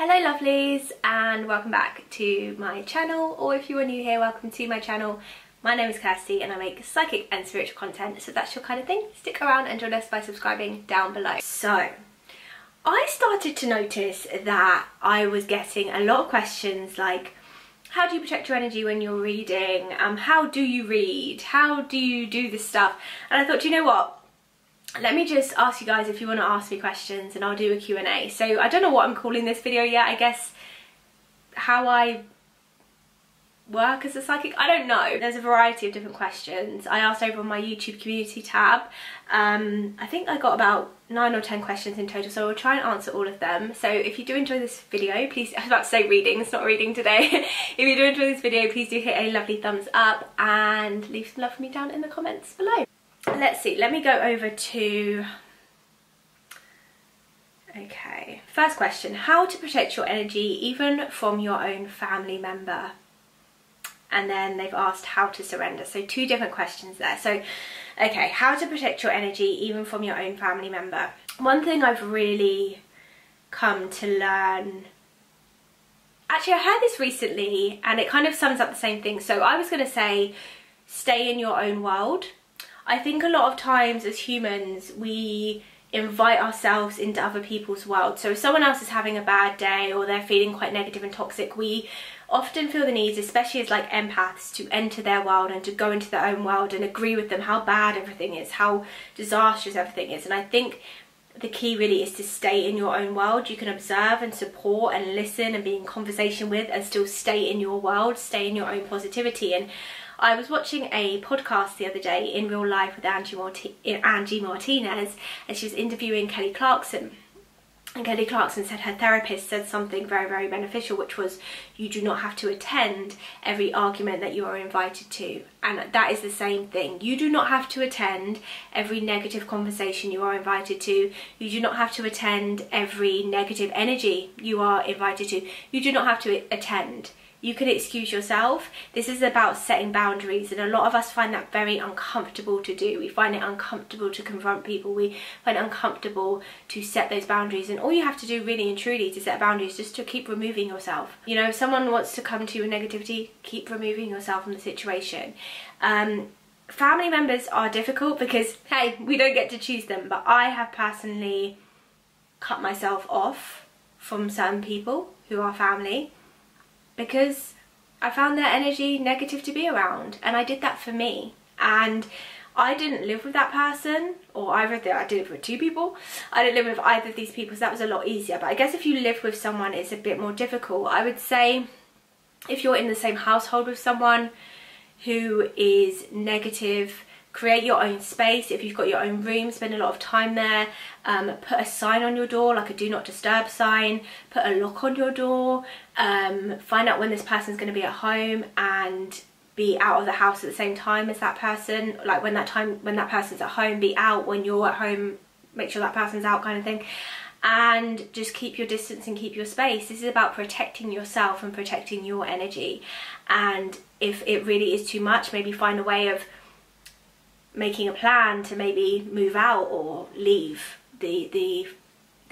Hello lovelies, and welcome back to my channel, or if you are new here, welcome to my channel. My name is Kirsty and I make psychic and spiritual content, so if that's your kind of thing, stick around and join us by subscribing down below. So, I started to notice that I was getting a lot of questions like, how do you protect your energy when you're reading? How do you read? How do you do this stuff? And I thought, do you know what? Let me just ask you guys if you want to ask me questions and I'll do a Q&A. So I don't know what I'm calling this video yet. I guess how I work as a psychic? I don't know. There's a variety of different questions. I asked over on my YouTube community tab. I think I got about 9 or 10 questions in total, so I'll try and answer all of them. So if you do enjoy this video, please, I was about to say reading, it's not reading today. If you do enjoy this video, please do hit a lovely thumbs up and leave some love for me down in the comments below. Let's see, let me go over to, okay, first question, how to protect your energy even from your own family member? And then they've asked how to surrender, so 2 different questions there. So, okay, how to protect your energy even from your own family member. One thing I've really come to learn, actually I heard this recently and it kind of sums up the same thing. So I was going to say, stay in your own world. I think a lot of times as humans we invite ourselves into other people's world. So if someone else is having a bad day or they're feeling quite negative and toxic, we often feel the need, especially as like empaths, to enter their world and to go into their own world and agree with them how bad everything is, how disastrous everything is. And I think the key really is to stay in your own world. You can observe and support and listen and be in conversation with and still stay in your world, stay in your own positivity. And I was watching a podcast the other day, In Real Life, with Angie Martinez, and she was interviewing Kelly Clarkson. And Kelly Clarkson said her therapist said something very, very beneficial, which was, you do not have to attend every argument that you are invited to. And that is the same thing. You do not have to attend every negative conversation you are invited to. You do not have to attend every negative energy you are invited to. You do not have to attend. You can excuse yourself. This is about setting boundaries, and a lot of us find that very uncomfortable to do. We find it uncomfortable to confront people. We find it uncomfortable to set those boundaries, and all you have to do really and truly to set boundaries is just to keep removing yourself. You know, if someone wants to come to you with negativity, keep removing yourself from the situation. Family members are difficult because, hey, we don't get to choose them, but I have personally cut myself off from certain people who are family, because I found their energy negative to be around, and I did that for me. And I didn't live with that person, or I did it with 2 people. I didn't live with either of these people, so that was a lot easier. But I guess if you live with someone, it's a bit more difficult. I would say if you're in the same household with someone who is negative, create your own space. If you've got your own room, spend a lot of time there. Put a sign on your door, like a do not disturb sign. Put a lock on your door. Find out when this person's going to be at home and be out of the house at the same time as that person. Like when that person's at home, be out. When you're at home, make sure that person's out, kind of thing. And just keep your distance and keep your space. This is about protecting yourself and protecting your energy. And if it really is too much, maybe find a way of making a plan to maybe move out or leave the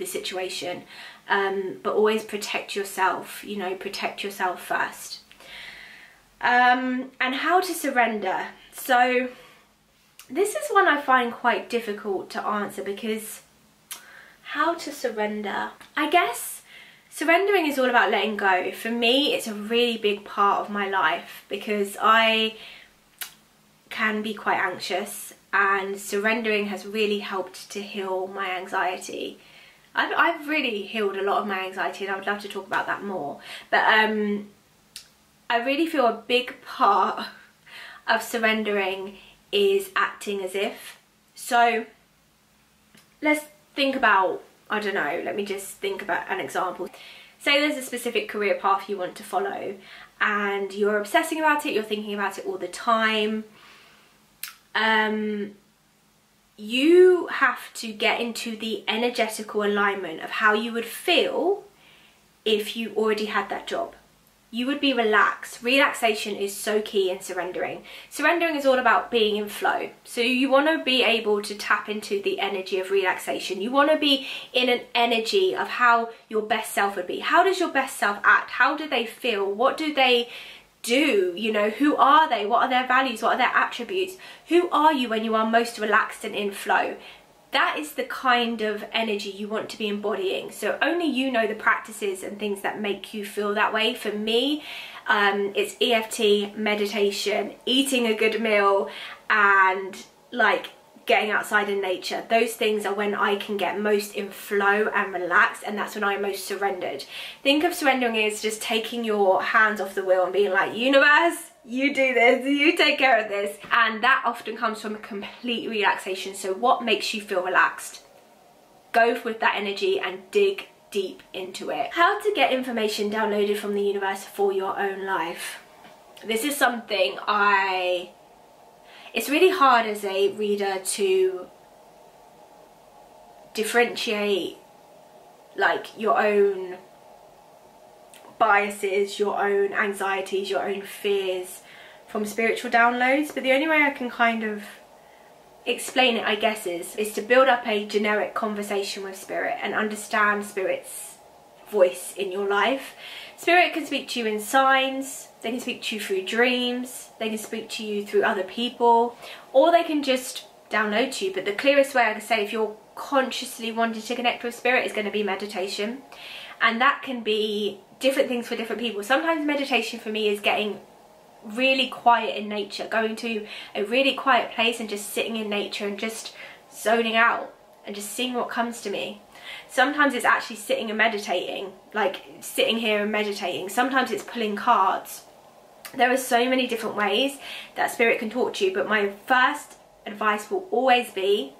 situation, but always protect yourself. You know, protect yourself first. And how to surrender. So this is one I find quite difficult to answer, because how to surrender, I guess surrendering is all about letting go. For me, it's a really big part of my life because I can be quite anxious, and surrendering has really helped to heal my anxiety. I've really healed a lot of my anxiety, and I would love to talk about that more. But I really feel a big part of surrendering is acting as if. So let's think about, I don't know, let me just think about an example. Say there's a specific career path you want to follow and you're obsessing about it, you're thinking about it all the time. You have to get into the energetical alignment of how you would feel if you already had that job. you would be relaxed. Relaxation is so key in surrendering. Surrendering is all about being in flow. So you want to be able to tap into the energy of relaxation. You want to be in an energy of how your best self would be. How does your best self act? How do they feel? What do they do? You know, who are they? What are their values? What are their attributes? Who are you when you are most relaxed and in flow? That is the kind of energy you want to be embodying. So only you know the practices and things that make you feel that way. For me, it's EFT, meditation, eating a good meal, and like getting outside in nature. Those things are when I can get most in flow and relaxed, and that's when I'm most surrendered. Think of surrendering as just taking your hands off the wheel and being like, universe, you do this, you take care of this. And that often comes from a complete relaxation. So what makes you feel relaxed? Go with that energy and dig deep into it. How to get information downloaded from the universe for your own life. This is something it's really hard as a reader to differentiate like your own biases, your own anxieties, your own fears from spiritual downloads. But the only way I can kind of explain it, I guess, is to build up a generic conversation with spirit and understand spirit's voice in your life. Spirit can speak to you in signs, they can speak to you through dreams, they can speak to you through other people, or they can just download to you. But the clearest way I can say if you're consciously wanting to connect with spirit is going to be meditation. And that can be different things for different people. Sometimes meditation for me is getting really quiet in nature, going to a really quiet place and just sitting in nature and just zoning out and just seeing what comes to me. Sometimes it's actually sitting and meditating, like sitting here and meditating. Sometimes it's pulling cards. There are so many different ways that spirit can talk to you, but my first advice will always be,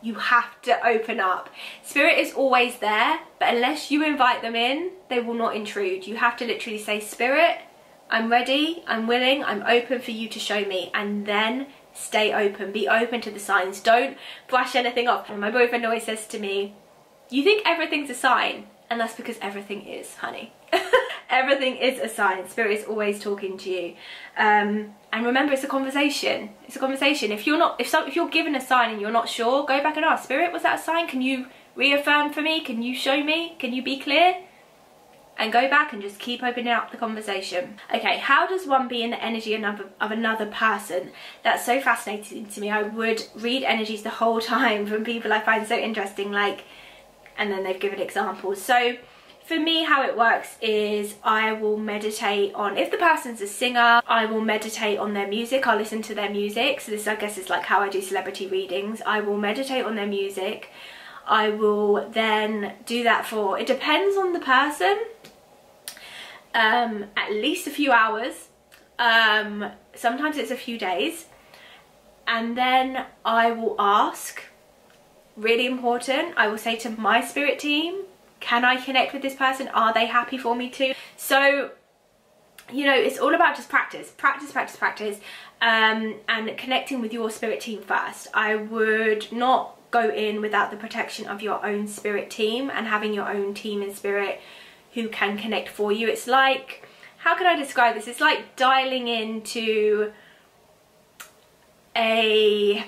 you have to open up. Spirit is always there, but unless you invite them in, they will not intrude. You have to literally say, Spirit, I'm ready, I'm willing, I'm open for you to show me, and then stay open. Be open to the signs. Don't brush anything off. And my boyfriend always says to me, you think everything's a sign, and that's because everything is, honey. Everything is a sign. Spirit is always talking to you. And remember, it's a conversation. It's a conversation. If you're given a sign and you're not sure, go back and ask, Spirit, was that a sign? Can you reaffirm for me? Can you show me? Can you be clear? And go back and just keep opening up the conversation. Okay, how does one be in the energy of another person? That's so fascinating to me. I would read energies the whole time from people I find so interesting, like, and then they've given examples. So for me, how it works is I will meditate on, if the person's a singer, I will meditate on their music. I'll listen to their music. So this, I guess, is like how I do celebrity readings. I will meditate on their music. I will then do that for, it depends on the person, at least a few hours. Sometimes it's a few days. And then I will ask, really important, I will say to my spirit team, can I connect with this person? Are they happy for me to? So, you know, it's all about just practice, and connecting with your spirit team first. I would not go in without the protection of your own spirit team and having your own team in spirit who can connect for you. It's like, how can I describe this? It's like dialing into a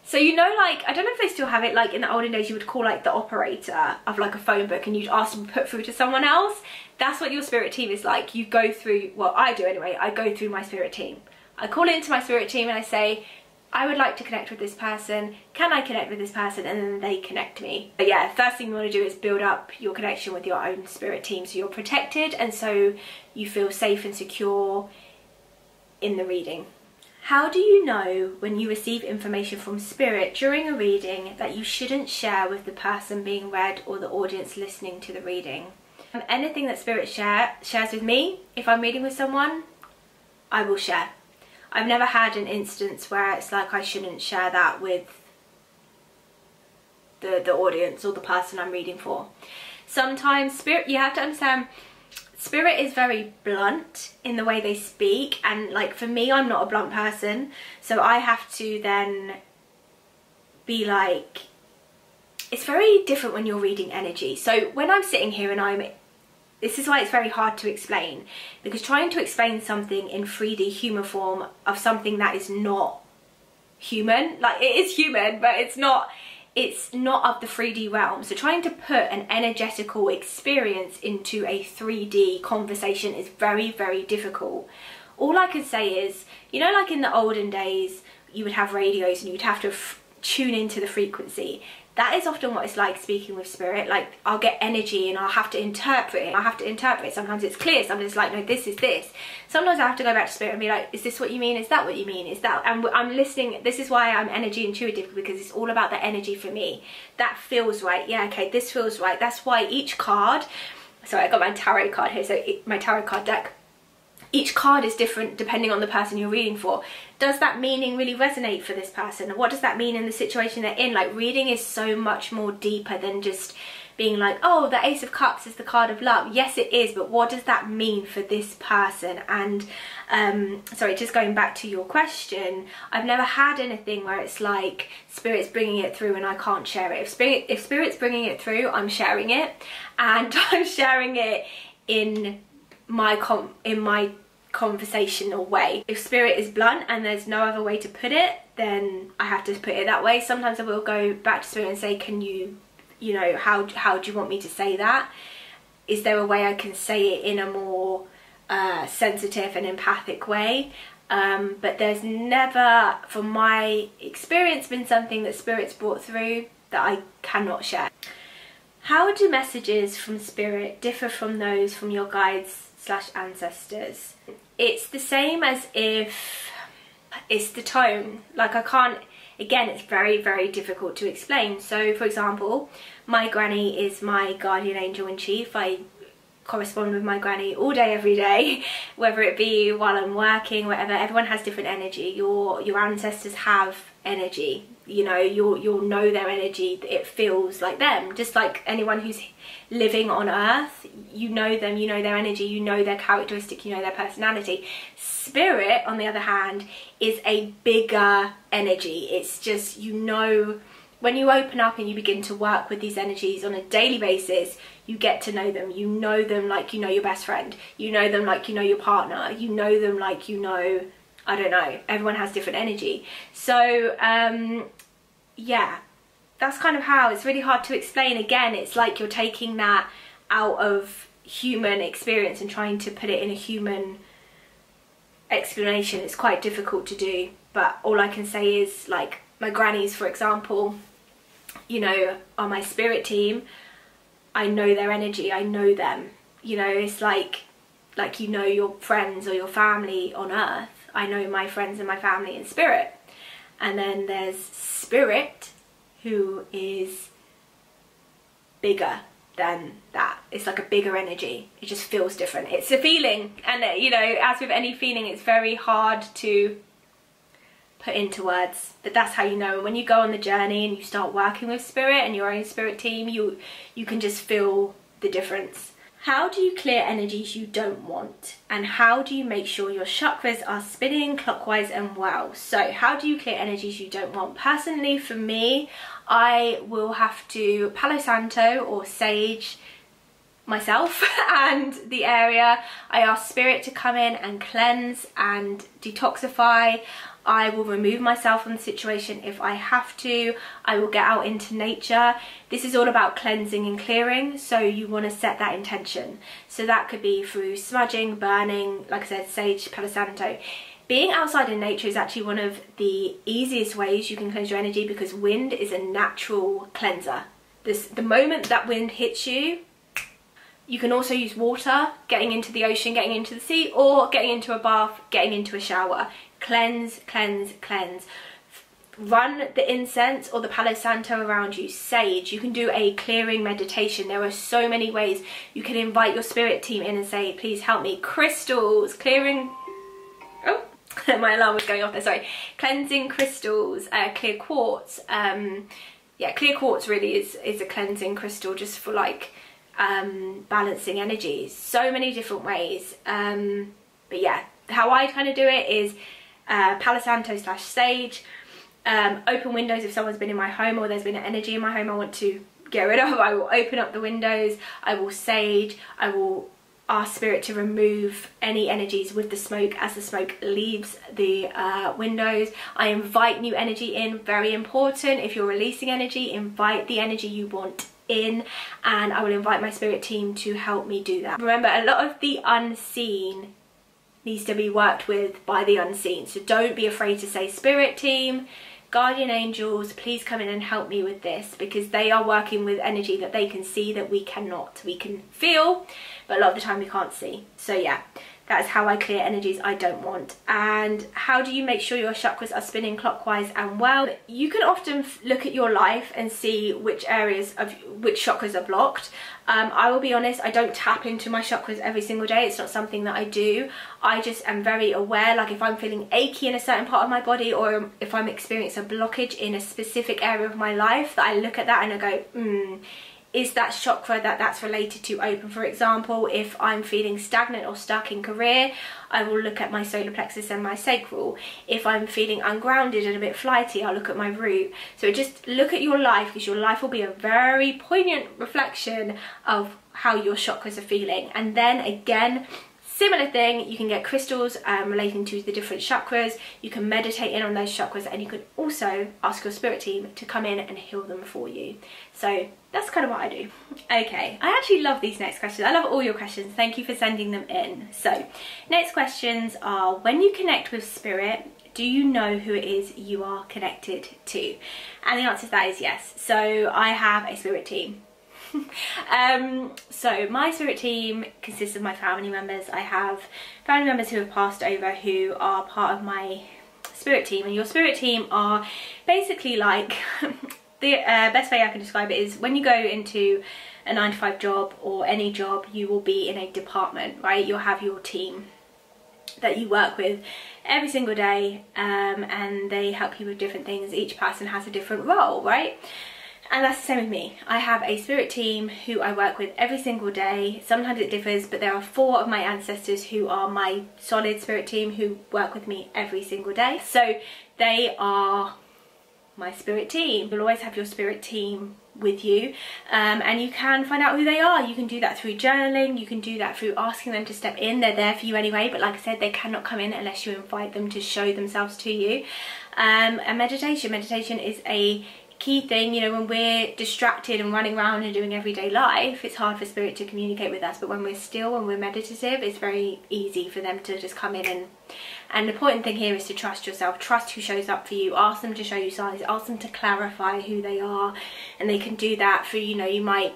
so you know, like, I don't know if they still have it, like in the olden days you would call like the operator of like a phone book and you'd ask them to put through to someone else. That's what your spirit team is like. You go through, well, I do anyway, I go through my spirit team. I call into my spirit team and I say, I would like to connect with this person, can I connect with this person? And then they connect me. But yeah, first thing you want to do is build up your connection with your own spirit team so you're protected and so you feel safe and secure in the reading. How do you know when you receive information from spirit during a reading that you shouldn't share with the person being read or the audience listening to the reading? Anything that spirit shares with me, if I'm reading with someone, I will share. I've never had an instance where it's like I shouldn't share that with the audience or the person I'm reading for. Sometimes spirit, you have to understand, spirit is very blunt in the way they speak, and like for me, I'm not a blunt person, so I have to then be like, it's very different when you're reading energy. So when I'm sitting here and I'm this is why it's very hard to explain, because trying to explain something in 3D human form of something that is not human, like it is human, but it's not of the 3D realm. So trying to put an energetical experience into a 3D conversation is very, very difficult. All I can say is, you know, like in the olden days, you would have radios and you'd have to tune into the frequency. That is often what it's like speaking with spirit. Like, I'll get energy and I'll have to interpret it. Sometimes it's clear, sometimes it's like, no, this is this. Sometimes I have to go back to spirit and be like, is this what you mean? Is that what you mean? Is that? And I'm listening. This is why I'm energy intuitive, because it's all about the energy for me. That feels right. Yeah, okay, this feels right. That's why each card, sorry, I got my tarot card here, so my tarot card deck. Each card is different depending on the person you're reading for. Does that meaning really resonate for this person? And what does that mean in the situation they're in? Like, reading is so much more deeper than just being like, oh, the Ace of Cups is the card of love. Yes, it is, but what does that mean for this person? And sorry, just going back to your question, I've never had anything where it's like Spirit's bringing it through and I can't share it. If Spirit's bringing it through, I'm sharing it, and I'm sharing it in my conversational way. If spirit is blunt and there's no other way to put it, then I have to put it that way. Sometimes I will go back to spirit and say, can you know, how do you want me to say that? Is there a way I can say it in a more sensitive and empathic way? But there's never, from my experience, been something that spirit's brought through that I cannot share. How do messages from spirit differ from those from your guides / ancestors? It's the same as if it's the tone. Like, I can't, again, it's very, very difficult to explain. So for example, my granny is my guardian angel in chief. I correspond with my granny all day, every day, whether it be while I'm working, whatever. Everyone has different energy. Your ancestors have energy, you know, you'll know their energy. It feels like them, just like anyone who's living on earth. You know them, you know their energy, you know their characteristic, you know their personality. Spirit, on the other hand, is a bigger energy. It's just, you know, when you open up and you begin to work with these energies on a daily basis, you get to know them. You know them like you know your best friend. You know them like you know your partner. You know them like you know, I don't know, everyone has different energy. So yeah, that's kind of how. It's really hard to explain. Again, it's like you're taking that out of human experience and trying to put it in a human explanation. It's quite difficult to do, but all I can say is, like, my grannies, for example, you know, on my spirit team, I know their energy, I know them. You know, it's like you know your friends or your family on earth. I know my friends and my family in spirit. And then there's spirit, who is bigger than that. It's like a bigger energy. It just feels different. It's a feeling, and you know, as with any feeling, it's very hard to put into words, but that's how you know. And when you go on the journey and you start working with spirit and your own spirit team, you can just feel the difference. How do you clear energies you don't want? And how do you make sure your chakras are spinning clockwise and well? So how do you clear energies you don't want? Personally, for me, I will have to Palo Santo or sage myself and the area. I ask spirit to come in and cleanse and detoxify. I will remove myself from the situation if I have to. I will get out into nature. This is all about cleansing and clearing, so you want to set that intention. So that could be through smudging, burning, like I said, sage, Palo Santo. Being outside in nature is actually one of the easiest ways you can cleanse your energy, because wind is a natural cleanser. The moment that wind hits you, you can also use water, getting into the ocean, getting into the sea, or getting into a bath, getting into a shower. Cleanse, cleanse, cleanse. Run the incense or the Palo Santo around you. Sage. You can do a clearing meditation. There are so many ways. You can invite your spirit team in and say, please help me. Crystals, clearing... Oh, my alarm was going off there, sorry. Cleansing crystals, clear quartz. Yeah, clear quartz really is a cleansing crystal, just for like balancing energies. So many different ways. But yeah, how I kind of do it is Palo Santo / sage. Open windows if someone's been in my home or there's been an energy in my home I want to get rid of. I will open up the windows, I will sage, I will ask spirit to remove any energies with the smoke as the smoke leaves the windows. I invite new energy in, very important. If you're releasing energy, invite the energy you want in, and I will invite my spirit team to help me do that. Remember, a lot of the unseen needs to be worked with by the unseen, so don't be afraid to say, spirit team, guardian angels, please come in and help me with this, because they are working with energy that they can see that we cannot. We can feel, but a lot of the time we can't see. So yeah, that's how I clear energies I don't want. And how do you make sure your chakras are spinning clockwise and well? You can often look at your life and see which areas of which chakras are blocked. I will be honest, I don't tap into my chakras every single day. It's not something that I do. I just am very aware, like if I'm feeling achy in a certain part of my body, or if I'm experiencing a blockage in a specific area of my life, that I look at that and I go, is that chakra that's related to open? For example, if I'm feeling stagnant or stuck in career, I will look at my solar plexus and my sacral. If I'm feeling ungrounded and a bit flighty, I'll look at my root. So just look at your life, because your life will be a very poignant reflection of how your chakras are feeling. And then again, similar thing, you can get crystals relating to the different chakras. You can meditate in on those chakras, and you can also ask your spirit team to come in and heal them for you. So that's kind of what I do. Okay, I actually love these next questions. I love all your questions. Thank you for sending them in. So next questions are, when you connect with spirit, do you know who it is you are connected to? And the answer to that is yes. So I have a spirit team. So my spirit team consists of my family members. I have family members who have passed over who are part of my spirit team, and your spirit team are basically like the best way I can describe it is, when you go into a 9-to-5 job or any job, you will be in a department, right? You'll have your team that you work with every single day, and they help you with different things. Each person has a different role, right? And that's the same with me. I have a spirit team who I work with every single day. Sometimes it differs, but there are 4 of my ancestors who are my solid spirit team who work with me every single day. So they are my spirit team. You'll always have your spirit team with you, and you can find out who they are. You can do that through journaling, you can do that through asking them to step in. They're there for you anyway, but like I said, they cannot come in unless you invite them to show themselves to you. And meditation is a key thing. You know, when we're distracted and running around and doing everyday life, it's hard for spirit to communicate with us, but when we're still, when we're meditative, it's very easy for them to just come in. And the important thing here is to trust yourself, trust who shows up for you, ask them to show you signs, ask them to clarify who they are, and they can do that through, you know, you might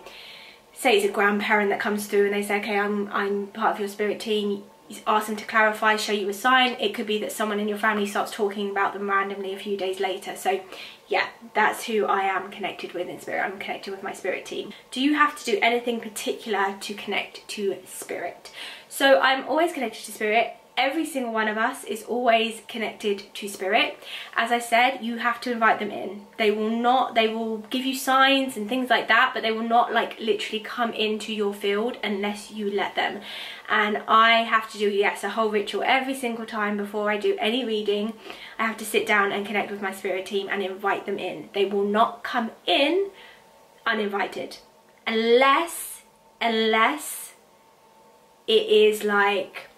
say it's a grandparent that comes through and they say, okay, I'm part of your spirit team. You ask them to clarify, show you a sign. It could be that someone in your family starts talking about them randomly a few days later. So yeah, that's who I am connected with in spirit. I'm connected with my spirit team. Do you have to do anything particular to connect to spirit? So I'm always connected to spirit. Every single one of us is always connected to spirit. As I said, you have to invite them in. They will give you signs and things like that, but they will not like literally come into your field unless you let them. And I have to do, yes, a whole ritual every single time before I do any reading. I have to sit down and connect with my spirit team and invite them in. They will not come in uninvited unless it is like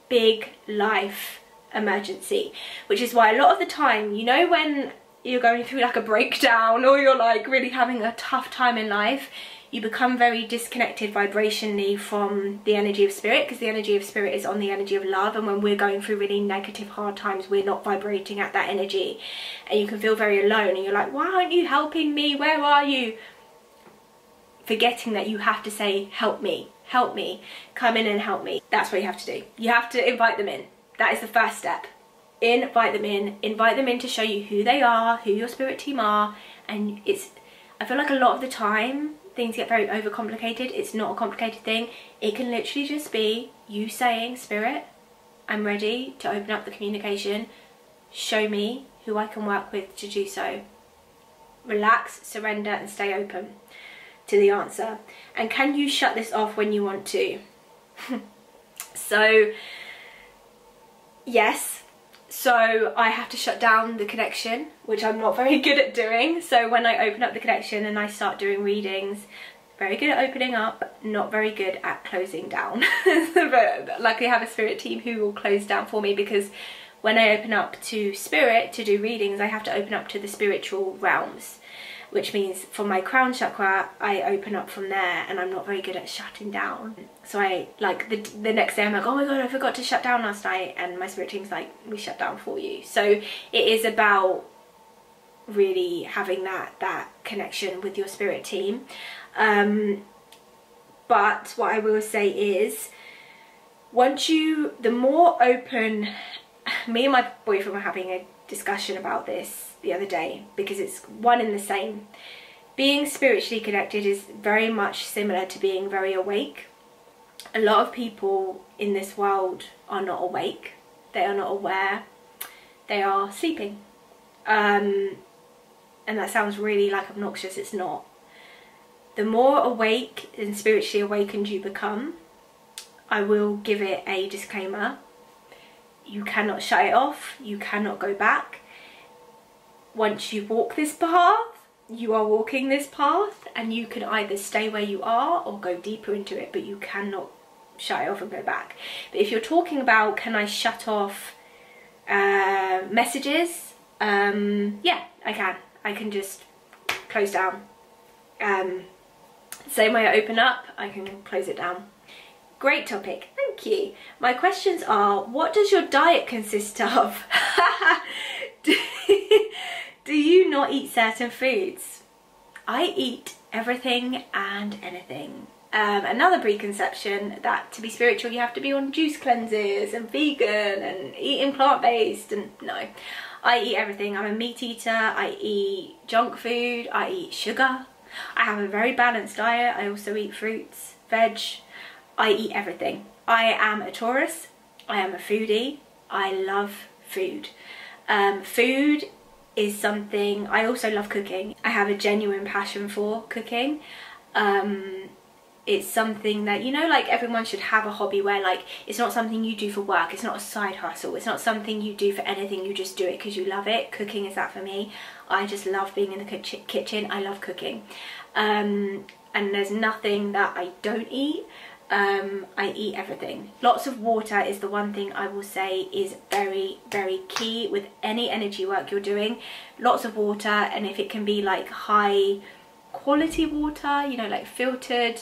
big life emergency, which is why a lot of the time, you know, when you're going through like a breakdown or you're like really having a tough time in life, you become very disconnected vibrationally from the energy of spirit, because the energy of spirit is on the energy of love, and when we're going through really negative hard times, we're not vibrating at that energy, and you can feel very alone, and you're like, why aren't you helping me, where are you? Forgetting that you have to say, help me, come in and help me. That's what you have to do. You have to invite them in. That is the first step. Invite them in to show you who they are, who your spirit team are. And I feel like a lot of the time things get very overcomplicated. It's not a complicated thing. It can literally just be you saying, spirit, I'm ready to open up the communication. Show me who I can work with to do so. Relax, surrender, and stay open to the answer. And can you shut this off when you want to? So yes, So I have to shut down the connection, which I'm not very good at doing. So when I open up the connection and I start doing readings, very good at opening up, not very good at closing down. But luckily I have a spirit team who will close down for me, because when I open up to spirit to do readings, I have to open up to the spiritual realms, which means from my crown chakra, I open up from there, and I'm not very good at shutting down. So I, like, the next day I'm like, oh my god, I forgot to shut down last night, and my spirit team's like, we shut down for you. So it is about really having that connection with your spirit team. But what I will say is, the more open, me and my boyfriend were having a discussion about this the other day, because it's one and the same. Being spiritually connected is very much similar to being very awake. A lot of people in this world are not awake, they are not aware, they are sleeping. And that sounds really like obnoxious, it's not. The more awake and spiritually awakened you become, I will give it a disclaimer, you cannot shut it off, you cannot go back. Once you walk this path, you are walking this path, and you can either stay where you are or go deeper into it, but you cannot shut it off and go back. But if you're talking about, can I shut off messages, yeah, I can. I can just close down. Same way I open up, I can close it down. Great topic, thank you. My questions are, what does your diet consist of? Do you not eat certain foods? I eat everything and anything. Another preconception that to be spiritual you have to be on juice cleanses and vegan and eating plant-based, and no. I eat everything. I'm a meat eater, I eat junk food, I eat sugar. I have a very balanced diet. I also eat fruits, veg. I eat everything. I am a Taurus, I am a foodie, I love food. Food is something, I also love cooking. I have a genuine passion for cooking. It's something that, you know, like everyone should have a hobby where, like, it's not something you do for work, it's not a side hustle, it's not something you do for anything, you just do it because you love it. Cooking is that for me. I just love being in the kitchen, I love cooking. And there's nothing that I don't eat. I eat everything. Lots of water is the one thing I will say is very, very key with any energy work you're doing. Lots of water, and if it can be like high quality water, you know, like filtered,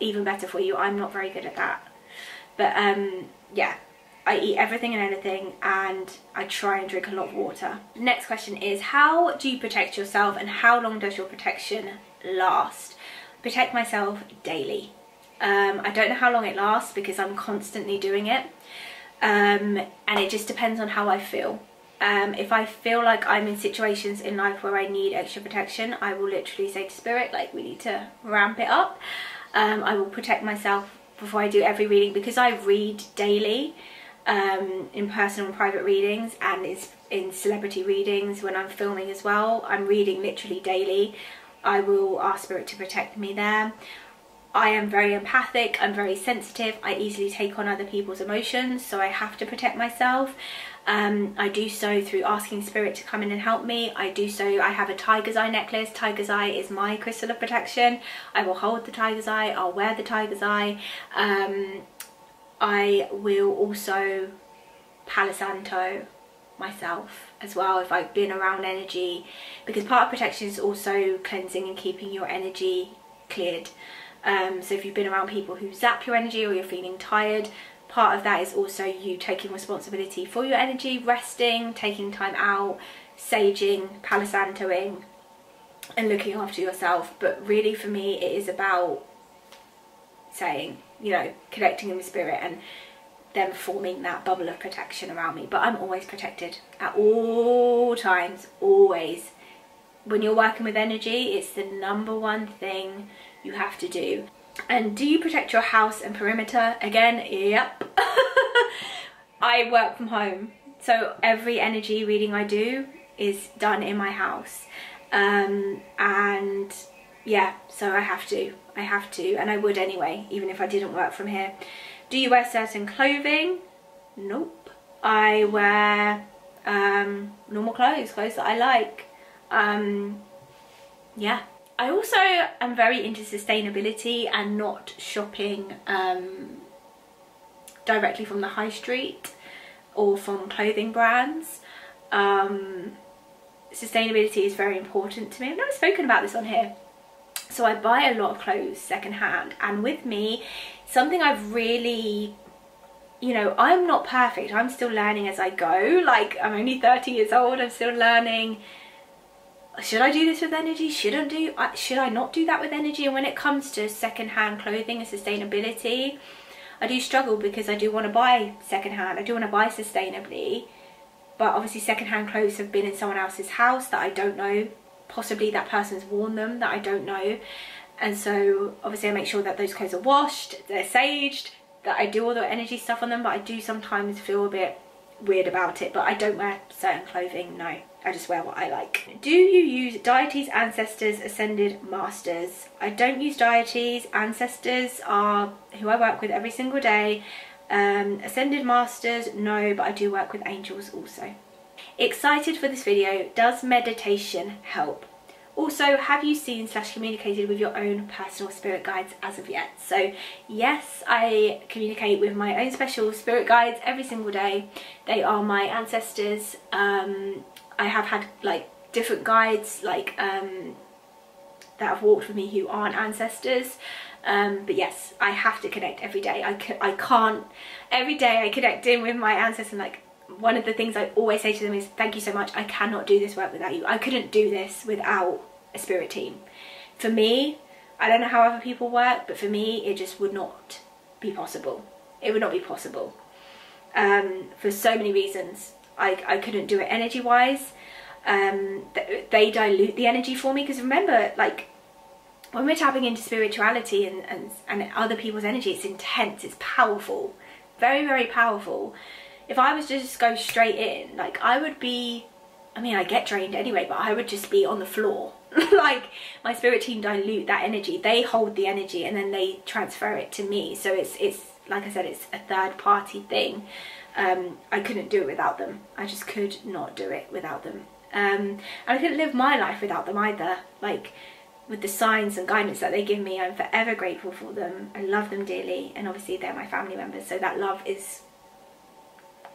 even better for you. I'm not very good at that, but yeah, I eat everything and anything, and I try and drink a lot of water. Next question is, how do you protect yourself, and how long does your protection last? Protect myself daily. I don't know how long it lasts because I'm constantly doing it, and it just depends on how I feel. If I feel like I'm in situations in life where I need extra protection, I will literally say to spirit, like, we need to ramp it up. I will protect myself before I do every reading, because I read daily, in personal and private readings, and in celebrity readings when I'm filming as well. I'm reading literally daily. I will ask spirit to protect me there. I am very empathic, I'm very sensitive, I easily take on other people's emotions, so I have to protect myself. I do so through asking spirit to come in and help me. I have a tiger's eye necklace. Tiger's eye is my crystal of protection. I will hold the tiger's eye, I'll wear the tiger's eye. I will also Palo Santo myself as well if I've been around energy, because part of protection is also cleansing and keeping your energy cleared. So if you've been around people who zap your energy, or you're feeling tired, part of that is also you taking responsibility for your energy, resting, taking time out, saging, Palo Santoing, and looking after yourself. But really for me it is about saying, you know, connecting with spirit and them forming that bubble of protection around me. But I'm always protected at all times, always. When you're working with energy, it's the #1 thing you have to do. And do you protect your house and perimeter? Again, yep. I work from home, so every energy reading I do is done in my house. And yeah, so I have to, and I would anyway, even if I didn't work from here. Do you wear certain clothing? Nope. I wear normal clothes that I like. Yeah. I also am very into sustainability and not shopping directly from the high street or from clothing brands. Sustainability is very important to me. I've never spoken about this on here. So I buy a lot of clothes secondhand, and with me, something I've really, you know, I'm not perfect. I'm still learning as I go. Like, I'm only 30 years old. I'm still learning. Should I do this with energy? Should I not do that with energy? And when it comes to secondhand clothing and sustainability, I do struggle because I do want to buy secondhand. I do want to buy sustainably, but obviously secondhand clothes have been in someone else's house that I don't know. Possibly that person's worn them that I don't know. And so obviously I make sure that those clothes are washed, they're saged, that I do all the energy stuff on them, but I do sometimes feel a bit weird about it. But I don't wear certain clothing, no. I just wear what I like. Do you use deities, ancestors, ascended masters? I don't use deities. Ancestors are who I work with every single day. Ascended masters, no, but I do work with angels also. Excited for this video. Does meditation help? Also, have you seen / communicated with your own personal spirit guides as of yet? So yes, I communicate with my own special spirit guides every single day. They are my ancestors. I have had like different guides like that have walked with me who aren't ancestors. But yes, I have to connect every day. I can't, every day I connect in with my ancestors, and like one of the things I always say to them is thank you so much. I cannot do this work without you. I couldn't do this without a spirit team. For me, I don't know how other people work, but for me it just would not be possible. It would not be possible for so many reasons. I couldn't do it energy wise. They dilute the energy for me, because remember, like when we're tapping into spirituality and other people's energy, it's intense, it's powerful, very, very powerful. If I was to just go straight in, like I would be, I mean, I get drained anyway, but I would just be on the floor. Like my spirit team dilute that energy. They hold the energy and then they transfer it to me. So it's like I said, it's a third party thing. I couldn't do it without them. I just could not do it without them. And I couldn't live my life without them either. Like with the signs and guidance that they give me, I'm forever grateful for them. I love them dearly, and obviously they're my family members, so that love is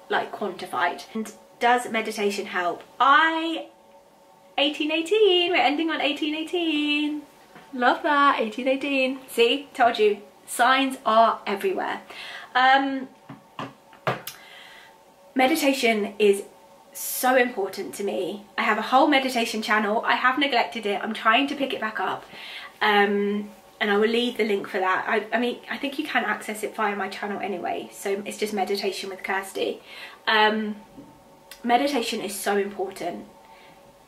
like quantified. And does meditation help? 1818, we're ending on 1818. Love that, 1818. See, told you, signs are everywhere. Meditation is so important to me. I have a whole meditation channel. I have neglected it. I'm trying to pick it back up. And I will leave the link for that. I mean, I think you can access it via my channel anyway. So it's just Meditation with Kirsty. Meditation is so important.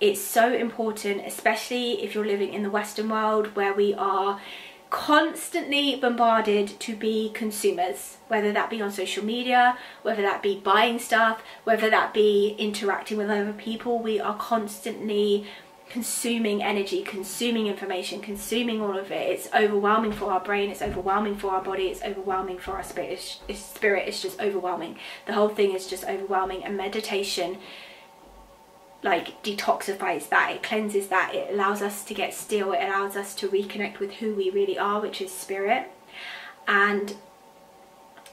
It's so important, especially if you're living in the Western world, where we are constantly bombarded to be consumers, whether that be on social media, whether that be buying stuff, whether that be interacting with other people. We are constantly consuming energy, consuming information, consuming all of it. It's overwhelming for our brain, it's overwhelming for our body, it's overwhelming for our spirit. It's just overwhelming. The whole thing is just overwhelming, and meditation like detoxifies that, it cleanses that, it allows us to get still, it allows us to reconnect with who we really are, which is spirit. And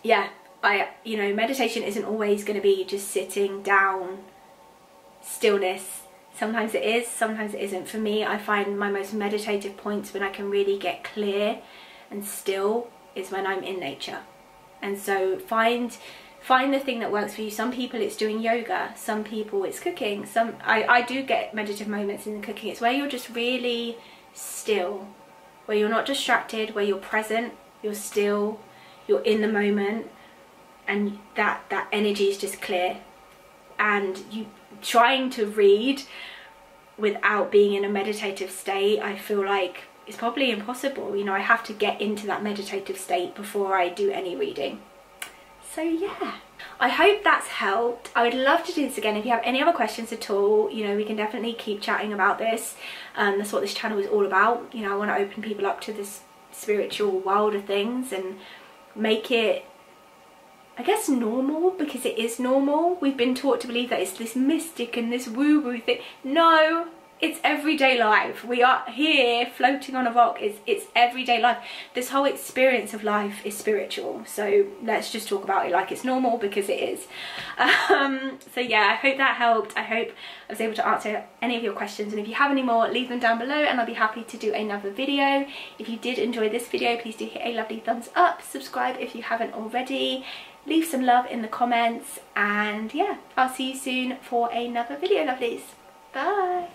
yeah, you know, meditation isn't always going to be just sitting down, stillness. Sometimes it is, sometimes it isn't. For me, I find my most meditative points when I can really get clear and still is when I'm in nature. And so find the thing that works for you. Some people it's doing yoga, some people it's cooking. I do get meditative moments in the cooking. It's where you're just really still, where you're not distracted, where you're present, you're still, you're in the moment, and that energy is just clear. And you trying to read without being in a meditative state, I feel like it's probably impossible. You know, I have to get into that meditative state before I do any reading. So yeah, I hope that's helped. I would love to do this again. If you have any other questions at all, you know, we can definitely keep chatting about this. That's what this channel is all about. You know, I want to open people up to this spiritual world of things and make it I guess normal, because it is normal. We've been taught to believe that it's this mystic and this woo-woo thing. No, it's everyday life. We are here floating on a rock. It's everyday life. This whole experience of life is spiritual. So let's just talk about it like it's normal, because it is. So yeah, I hope that helped. I hope I was able to answer any of your questions, and if you have any more, leave them down below and I'll be happy to do another video. If you did enjoy this video, please do hit a lovely thumbs up, subscribe if you haven't already, leave some love in the comments, and yeah, I'll see you soon for another video, lovelies. Bye.